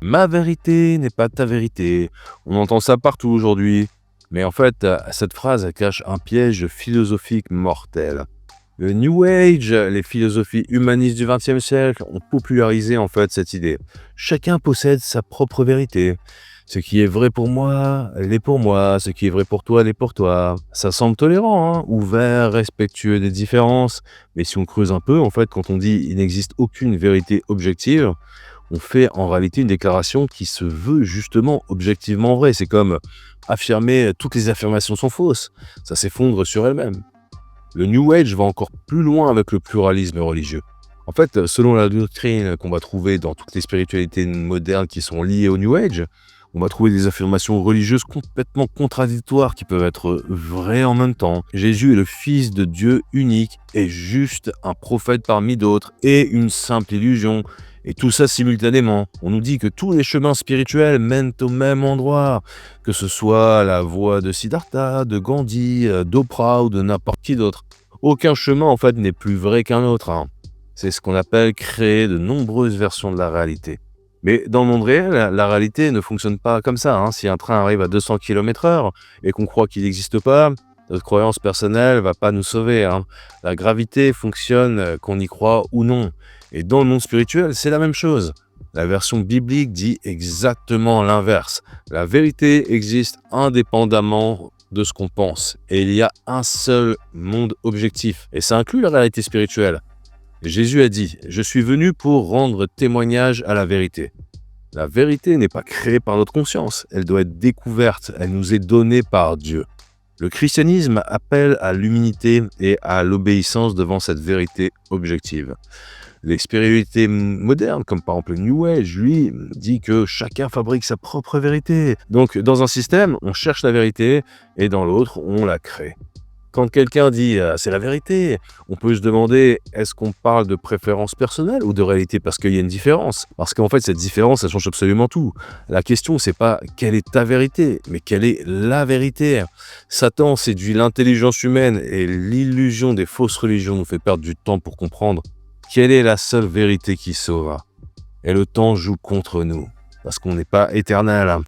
Ma vérité n'est pas ta vérité. On entend ça partout aujourd'hui. Mais en fait, cette phrase elle cache un piège philosophique mortel. Le New Age, les philosophies humanistes du XXe siècle ont popularisé en fait cette idée. Chacun possède sa propre vérité. Ce qui est vrai pour moi, l'est pour moi. Ce qui est vrai pour toi, l'est pour toi. Ça semble tolérant, hein, ouvert, respectueux des différences. Mais si on creuse un peu, en fait, quand on dit il n'existe aucune vérité objective, on fait en réalité une déclaration qui se veut justement objectivement vraie. C'est comme affirmer toutes les affirmations sont fausses. Ça s'effondre sur elle-même. Le New Age va encore plus loin avec le pluralisme religieux. En fait, selon la doctrine qu'on va trouver dans toutes les spiritualités modernes qui sont liées au New Age, on va trouver des affirmations religieuses complètement contradictoires qui peuvent être vraies en même temps. Jésus est le Fils de Dieu unique et juste un prophète parmi d'autres et une simple illusion. Et tout ça simultanément. On nous dit que tous les chemins spirituels mènent au même endroit, que ce soit la voie de Siddhartha, de Gandhi, d'Oprah ou de n'importe qui d'autre. Aucun chemin en fait n'est plus vrai qu'un autre, hein. C'est ce qu'on appelle créer de nombreuses versions de la réalité. Mais dans le monde réel, la réalité ne fonctionne pas comme ça, hein. Si un train arrive à 200 km/h et qu'on croit qu'il n'existe pas, notre croyance personnelle va pas nous sauver, hein. La gravité fonctionne qu'on y croit ou non. Et dans le monde spirituel, c'est la même chose. La version biblique dit exactement l'inverse. La vérité existe indépendamment de ce qu'on pense. Et il y a un seul monde objectif. Et ça inclut la réalité spirituelle. Jésus a dit « Je suis venu pour rendre témoignage à la vérité ». La vérité n'est pas créée par notre conscience. Elle doit être découverte. Elle nous est donnée par Dieu. Le christianisme appelle à l'humilité et à l'obéissance devant cette vérité objective. Les spiritualités modernes, comme par exemple le New Age, lui, dit que chacun fabrique sa propre vérité. Donc, dans un système, on cherche la vérité, et dans l'autre, on la crée. Quand quelqu'un dit « c'est la vérité », on peut se demander « est-ce qu'on parle de préférence personnelle ou de réalité ?» Parce qu'il y a une différence. Parce qu'en fait, cette différence, elle change absolument tout. La question, c'est pas « quelle est ta vérité ?» mais « quelle est la vérité ?» Satan séduit l'intelligence humaine et l'illusion des fausses religions nous fait perdre du temps pour comprendre quelle est la seule vérité qui sauve. Et le temps joue contre nous, parce qu'on n'est pas éternel.